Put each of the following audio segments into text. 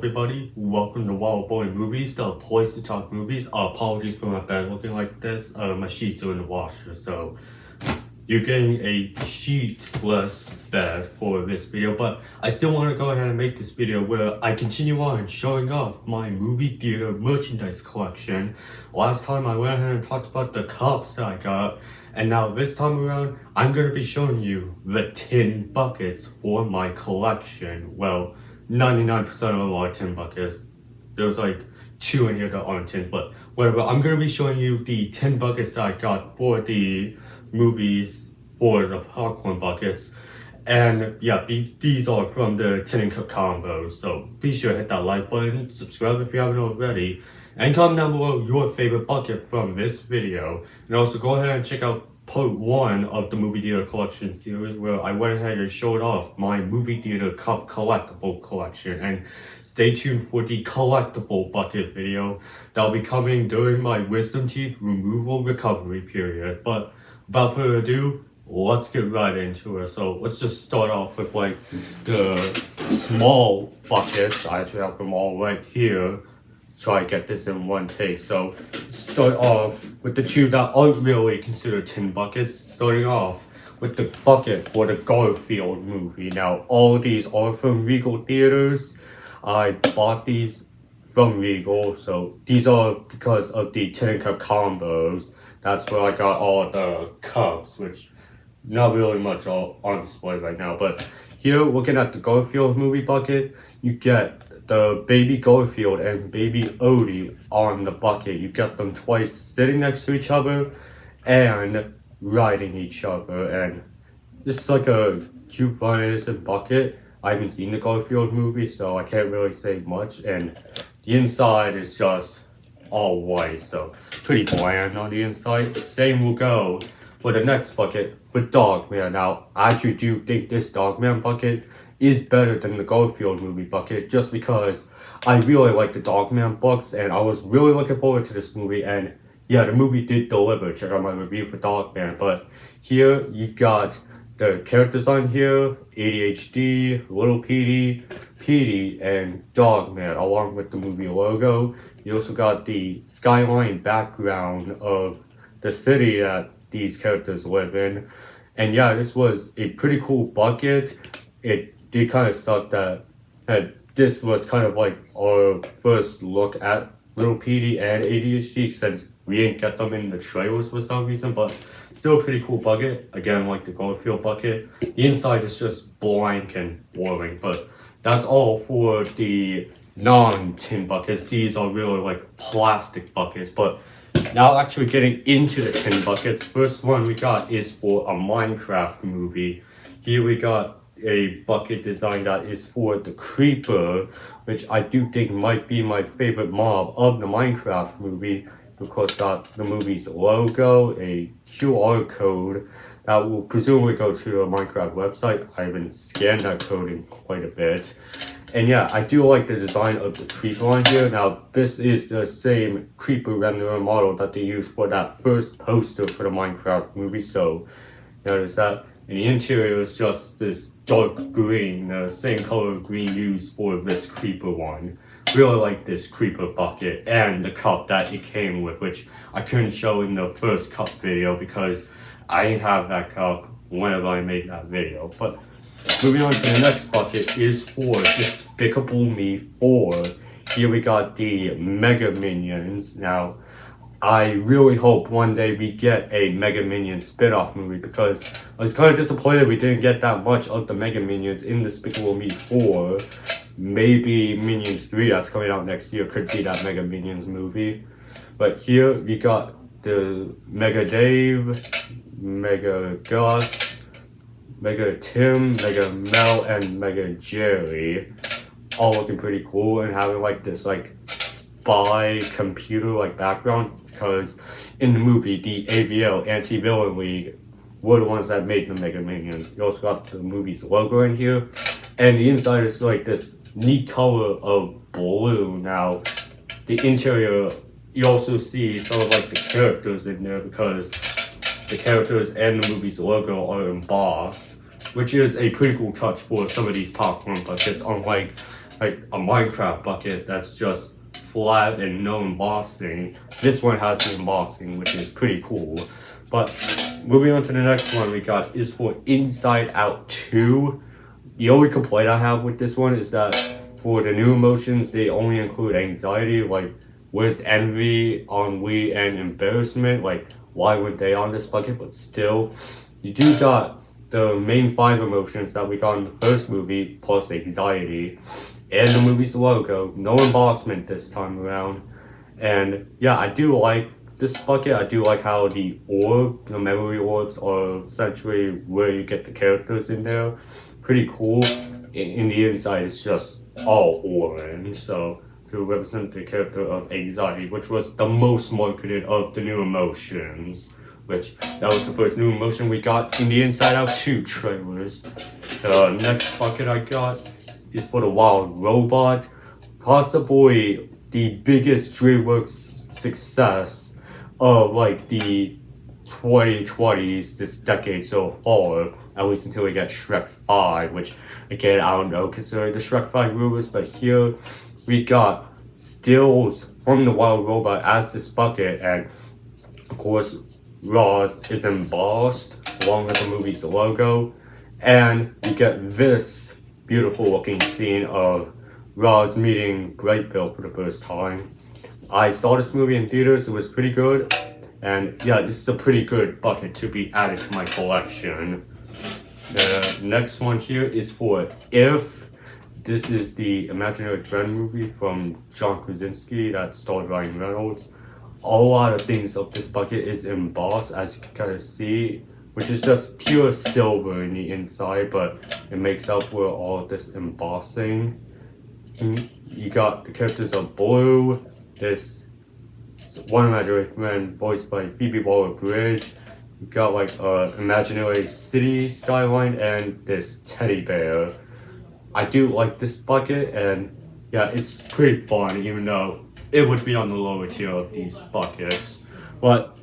everybody, welcome to Wild Boy Movies, the place to talk movies. Apologies for my bed looking like this, my sheets are in the washer, so you're getting a sheetless bed for this video, but I still want to go ahead and make this video where I continue on showing off my movie theater merchandise collection. Last time I went ahead and talked about the cups that I got, and now this time around, I'm going to be showing you the tin buckets for my collection. Well, 99% of them are tin buckets. There's like 2 in here that aren't tins, but whatever. I'm going to be showing you the tin buckets that I got for the movies, for the popcorn buckets. And yeah, these are from the Tin and Cup combo. So be sure to hit that like button, subscribe if you haven't already, and comment down below your favorite bucket from this video. And also go ahead and check out part 1 of the movie theater collection series, where I went ahead and showed off my movie theater cup collectible collection. And stay tuned for the collectible bucket video that'll be coming during my wisdom teeth removal recovery period. But without further ado, let's get right into it. So let's just start off with like the small buckets. I actually have them all right here. Try to get this in one take. So start off with the 2 that aren't really considered tin buckets. Starting off with the bucket for the Garfield movie. Now all of these are from Regal Theaters. I bought these from Regal, so these are because of the Tin and Cup combos. That's where I got all the cups, which not really much on display right now. But here, looking at the Garfield movie bucket, you get the baby Garfield and baby Odie on the bucket. You get them twice sitting next to each other and riding each other. And this is like a cute, fun, innocent bucket. I haven't seen the Garfield movie, so I can't really say much. And the inside is just all white, so pretty bland on the inside. The same will go for the next bucket for Dogman. Now, I actually do think this Dogman bucket is better than the Garfield movie bucket, just because I really like the Dogman books, and I was really looking forward to this movie. And yeah, the movie did deliver. Check out my review for Dogman. But here you got the characters on here: ADHD, Little Petey, and Dogman, along with the movie logo. You also got the skyline background of the city that these characters live in. And yeah, this was a pretty cool bucket. It did kind of suck that this was kind of like our first look at Little Petey and ADHD, since we didn't get them in the trailers for some reason. But still a pretty cool bucket. Again, like the Garfield bucket. The inside is just blank and boring. But that's all for the non-tin buckets. These are really like plastic buckets. But now actually getting into the tin buckets, first one we got is for a Minecraft movie. Here we got a bucket design that is for the Creeper, which I do think might be my favorite mob of the Minecraft movie, because got the movie's logo, a QR code that will presumably go to the Minecraft website. I haven't scanned that code in quite a bit. And yeah, I do like the design of the Creeper on here. Now, this is the same Creeper renderer model that they used for that first poster for the Minecraft movie. So, notice that. And the interior is just this dark green, the same color green used for this Creeper one. Really like this Creeper bucket and the cup that it came with, which I couldn't show in the first cup video because I didn't have that cup whenever I made that video. But moving on to the next bucket is for Despicable Me 4. Here we got the Mega Minions. Now, I really hope one day we get a Mega Minions spin-off movie, because I was kind of disappointed we didn't get that much of the Mega Minions in Despicable Me 4. Maybe Minions 3 that's coming out next year could be that Mega Minions movie. But here we got the Mega Dave, Mega Gus, Mega Tim, Mega Mel, and Mega Jerry. All looking pretty cool and having like this like spy computer like background, because in the movie the AVL Anti-Villain League were the ones that made the Mega Minions. You also got the movie's logo in here, and the inside is like this neat color of blue. Now the interior, you also see some of like the characters in there, because the characters and the movie's logo are embossed, which is a pretty cool touch for some of these popcorn buckets, unlike like a Minecraft bucket that's just flat and no embossing. This one has the embossing, which is pretty cool. But moving on to the next one we got is for Inside Out 2. The only complaint I have with this one is that for the new emotions, they only include anxiety, like where's envy, ennui, and embarrassment? Like, why weren't they on this bucket? But still, you do got the main 5 emotions that we got in the first movie, plus anxiety, and the movie's logo. No embossment this time around. And yeah, I do like this bucket. I do like how the memory orbs are essentially where you get the characters in there. Pretty cool. In the inside, it's just all orange, so to represent the character of anxiety, which was the most marketed of the new emotions. Which that was the first new emotion we got in the Inside Out 2 trailers. The next bucket I got is for the Wild Robot. Possibly the biggest DreamWorks success of like the 2020s, this decade so far, at least until we get Shrek 5, which again, I don't know considering the Shrek 5 rumors, but here we got stills from the Wild Robot as this bucket, and of course, Roz is embossed along with the movie's logo, and you get this beautiful looking scene of Roz meeting Bright Bill for the first time. I saw this movie in theaters, it was pretty good, and yeah, this is a pretty good bucket to be added to my collection. The next one here is for If. This is the Imaginary Friend movie from John Krasinski that starred Ryan Reynolds. A lot of things of this bucket is embossed, as you can kind of see, which is just pure silver in the inside, but it makes up for all of this embossing. And you got the characters of Blue, this one imaginary friend voiced by Phoebe Waller-Bridge. You got like a imaginary city skyline and this teddy bear. I do like this bucket, and yeah, it's pretty fun, even though it would be on the lower tier of these buckets. But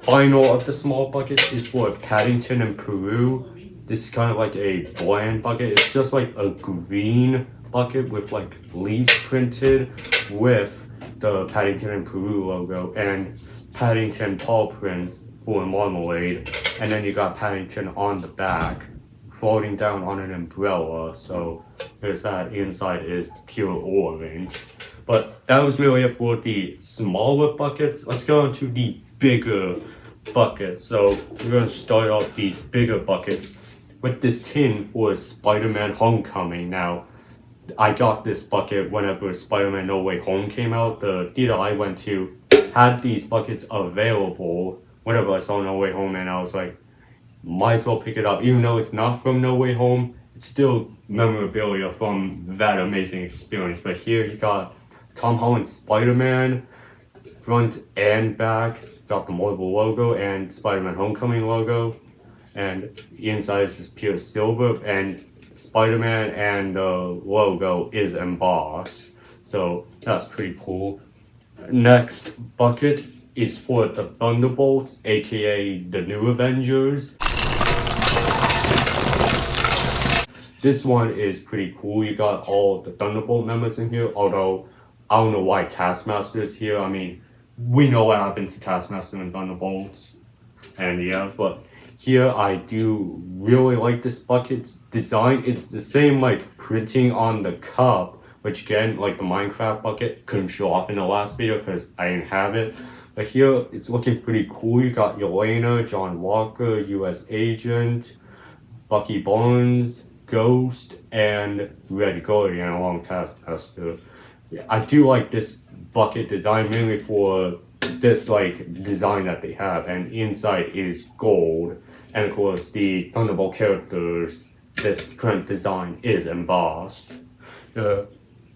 final of the small buckets is for Paddington in Peru. This is kind of like a bland bucket. It's just like a green bucket with like leaves printed with the Paddington in Peru logo and Paddington paw prints for marmalade. And then you got Paddington on the back floating down on an umbrella. So there's that. Inside is pure orange. But that was really it for the smaller buckets. Let's go into the bigger buckets. So we're going to start off these bigger buckets with this tin for Spider-Man Homecoming. Now, I got this bucket whenever Spider-Man No Way Home came out. The theater I went to had these buckets available whenever I saw No Way Home, and I was like, might as well pick it up. Even though it's not from No Way Home, it's still memorabilia from that amazing experience. But here you got Tom Holland's Spider-Man, front and back, got the Marvel logo and Spider-Man Homecoming logo, and the inside is just pure silver, and Spider-Man and the logo is embossed, so that's pretty cool. Next bucket is for the Thunderbolts, aka the New Avengers. This one is pretty cool. You got all the Thunderbolt members in here, although I don't know why Taskmaster is here. I mean, we know what happens to Taskmaster and Thunderbolts, and yeah, but here I do really like this bucket's design. It's the same like printing on the cup, which again, like the Minecraft bucket, couldn't show off in the last video because I didn't have it. But here, it's looking pretty cool. You got Yelena, John Walker, US Agent, Bucky Barnes, Ghost, and Red Guardian along Taskmaster. Yeah, I do like this bucket design mainly for this like design that they have, and inside is gold, and of course the Thunderbolt characters, this print design is embossed. The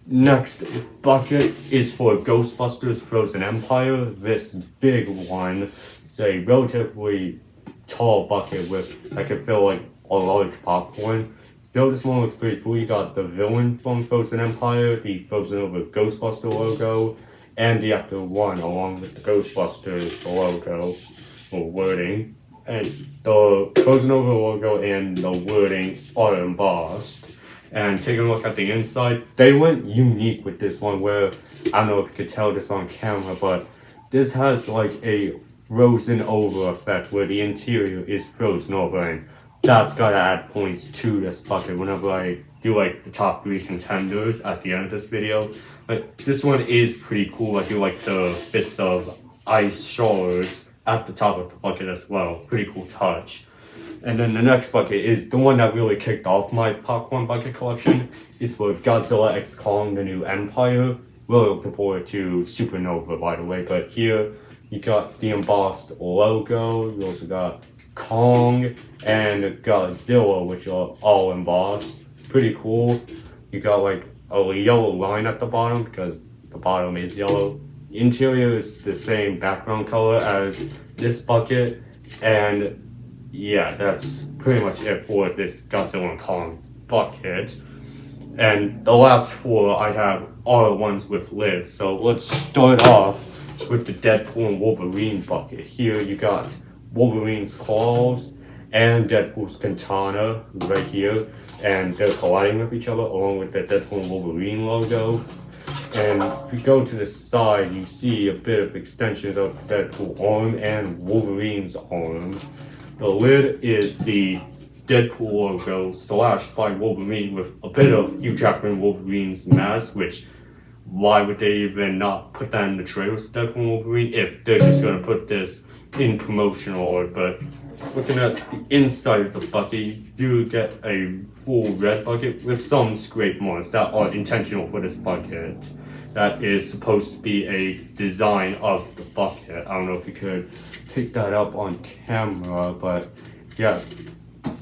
next bucket is for Ghostbusters Frozen Empire. This big one is a relatively tall bucket with that can fill like a large popcorn. Still, this one looks pretty cool. You got the villain from Frozen Empire, the Frozen Over Ghostbuster logo, and the Actor 1 along with the Ghostbusters logo or wording. And the Frozen Over logo and the wording are embossed. And taking a look at the inside, they went unique with this one where, I don't know if you could tell this on camera, but this has like a frozen over effect where the interior is frozen over, and that's gotta add points to this bucket whenever I do like the top 3 contenders at the end of this video. But this one is pretty cool. I do like the bits of ice shards at the top of the bucket as well. Pretty cool touch. And then the next bucket is the one that really kicked off my popcorn bucket collection. It's for Godzilla x Kong: The New Empire. Really looking forward to Supernova, by the way. But here you got the embossed logo. You also got Kong and Godzilla, which are all embossed. Pretty cool. You got like a yellow line at the bottom because the bottom is yellow. The interior is the same background color as this bucket, and yeah, that's pretty much it for this Godzilla and Kong bucket. And the last 4 I have are the ones with lids. So let's start off with the Deadpool and Wolverine bucket. Here you got Wolverine's claws and Deadpool's katana right here, and they're colliding with each other along with the Deadpool and Wolverine logo. And if you go to the side, you see a bit of extensions of Deadpool's arm and Wolverine's arm. The lid is the Deadpool logo slashed by Wolverine with a bit of Hugh Jackman Wolverine's mask, which why would they even not put that in the trailers of Deadpool and Wolverine if they're just going to put this in promotional art? But looking at the inside of the bucket, you do get a full red bucket with some scrape marks that are intentional for this bucket. That is supposed to be a design of the bucket. I don't know if you could pick that up on camera, but yeah,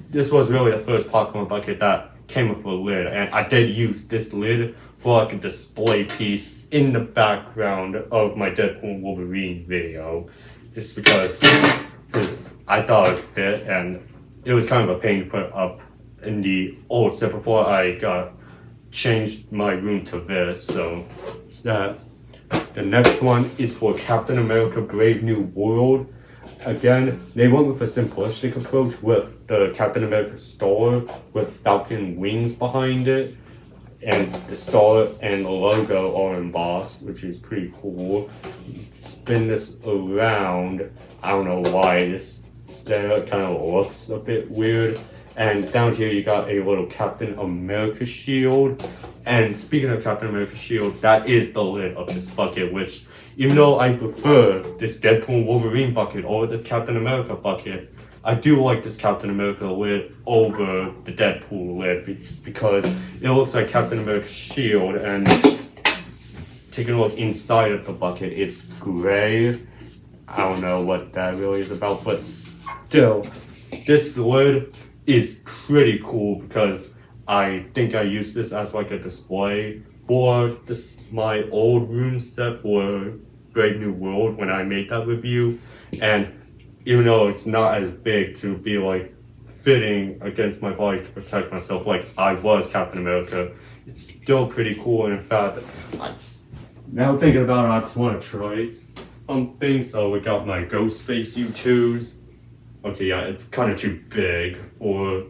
this was really the first popcorn bucket that came with a lid, and I did use this lid for like a display piece in the background of my Deadpool and Wolverine video, just because I thought it fit, and it was kind of a pain to put up in the old set before I changed my room to this. So that. The next one is for Captain America: Brave New World. Again, they went with a simplistic approach with the Captain America star with falcon wings behind it, and the star and the logo are embossed, which is pretty cool. Spin this around. I don't know why this there kind of looks a bit weird. And down here you got a little Captain America shield. And speaking of Captain America shield, that is the lid of this bucket, which even though I prefer this Deadpool Wolverine bucket over this Captain America bucket, I do like this Captain America lid over the Deadpool lid because it looks like Captain America's shield. And taking a look inside of the bucket, it's gray. I don't know what that really is about, but still, this lid is pretty cool because I think I used this as like a display for my old room set for Brave New World when I made that review. And even though it's not as big to be like fitting against my body to protect myself like I was Captain America, it's still pretty cool. And in fact, now thinking about it, I just want to try something. So we got my Ghostface U2s. Okay, yeah, it's kind of too big for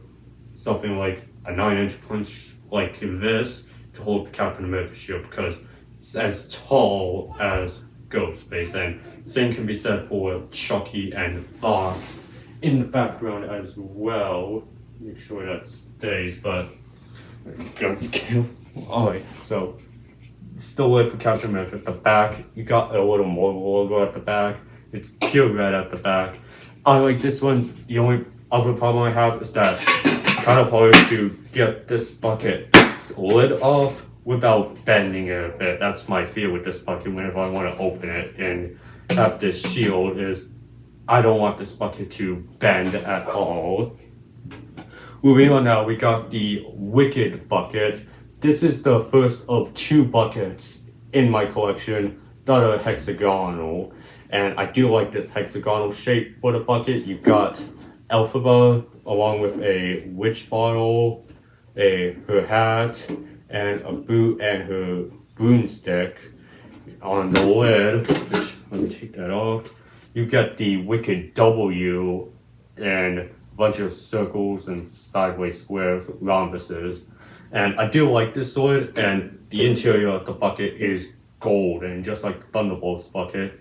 something like a 9-inch punch like this to hold the Captain America shield because it's as tall as Ghostface, and same can be said for Chucky and Fox in the background as well. Make sure that stays, but alright, so still wait for Captain America at the back. You got a little more logo at the back. It's pure red at the back. I like this one. The only other problem I have is that it's kind of hard to get this bucket lid off without bending it a bit. That's my fear with this bucket whenever I want to open it and have this shield is I don't want this bucket to bend at all. Moving on now, we got the Wicked bucket. This is the first of 2 buckets in my collection that are hexagonal. And I do like this hexagonal shape for the bucket. You've got Elphaba along with a witch bottle, her hat, and a boot and her broomstick on the lid. Which, let me take that off. You get the Wicked W and a bunch of circles and sideways squares, rhombuses. And I do like this sword, and the interior of the bucket is gold, and just like the Thunderbolts bucket.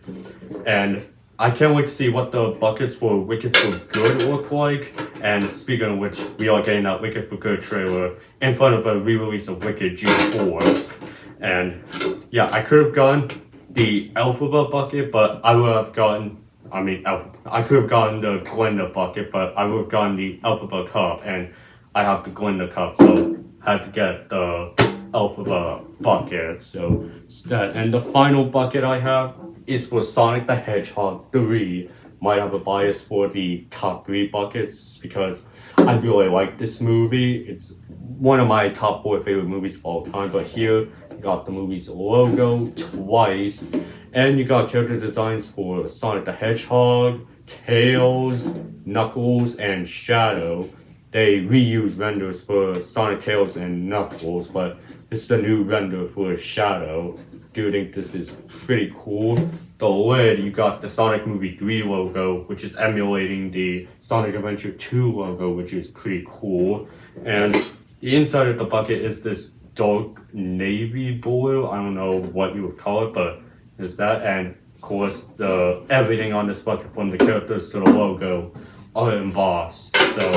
And I can't wait to see what the buckets for Wicked for Good look like. And speaking of which, we are getting that Wicked for Good trailer in front of a re-release of Wicked June 4th. And yeah, I could have gotten the Alphabet bucket, but I would have gotten, I could have gotten the Glinda bucket, but I would have gotten the Alphabet cup, and I have the Glinda cup, so I had to get the Alphabet bucket. So that, and the final bucket I have is for Sonic the Hedgehog 3. Might have a bias for the top 3 buckets because I really like this movie. It's one of my top 4 favorite movies of all time, but here you got the movie's logo twice, and you got character designs for Sonic the Hedgehog, Tails, Knuckles, and Shadow. They reuse renders for Sonic, Tails, and Knuckles, but this is a new render for Shadow. Do think this is pretty cool. The lid, you got the Sonic Movie 3 logo, which is emulating the Sonic Adventure 2 logo, which is pretty cool. And the inside of the bucket is this dark navy blue. I don't know what you would call it, but it's that. And of course, the everything on this bucket, from the characters to the logo, are embossed. So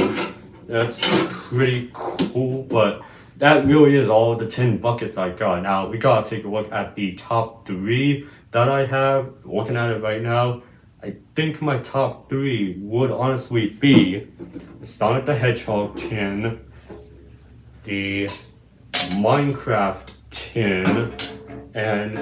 that's pretty cool, but that really is all the 10 buckets I got. Now, we gotta take a look at the top 3 that I have. Looking at it right now, I think my top 3 would honestly be the Sonic the Hedgehog tin, the Minecraft tin, and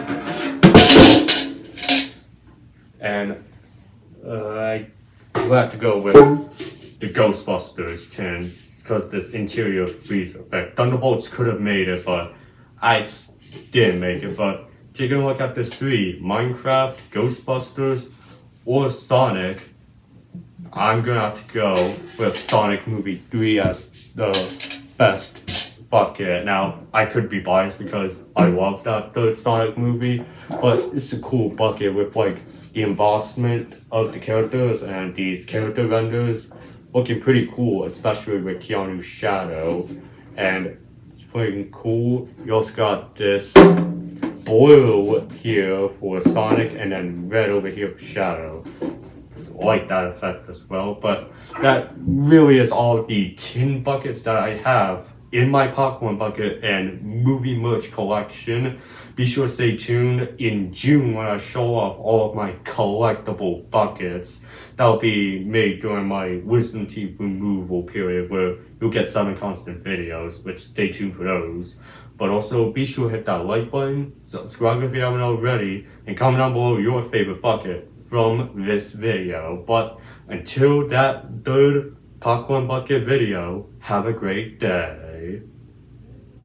I have to go with the Ghostbusters tin, because this interior freeze effect. Thunderbolts could have made it, but I didn't make it. But taking a look at this 3, Minecraft, Ghostbusters, or Sonic, I'm gonna have to go with Sonic Movie 3 as the best bucket. Now, I could be biased because I love that third Sonic movie, but it's a cool bucket with like the embossment of the characters and these character renders looking pretty cool, especially with Keanu's shadow. And it's pretty cool. You also got this blue here for Sonic, and then red over here for Shadow. I like that effect as well. But that really is all the tin buckets that I have in my popcorn bucket and movie merch collection. Be sure to stay tuned in June when I show off all of my collectible buckets. That'll be made during my wisdom teeth removal period, where you'll get 7 constant videos, which stay tuned for those. But also be sure to hit that like button, subscribe if you haven't already, and comment down below your favorite bucket from this video. But until that third popcorn bucket video, have a great day.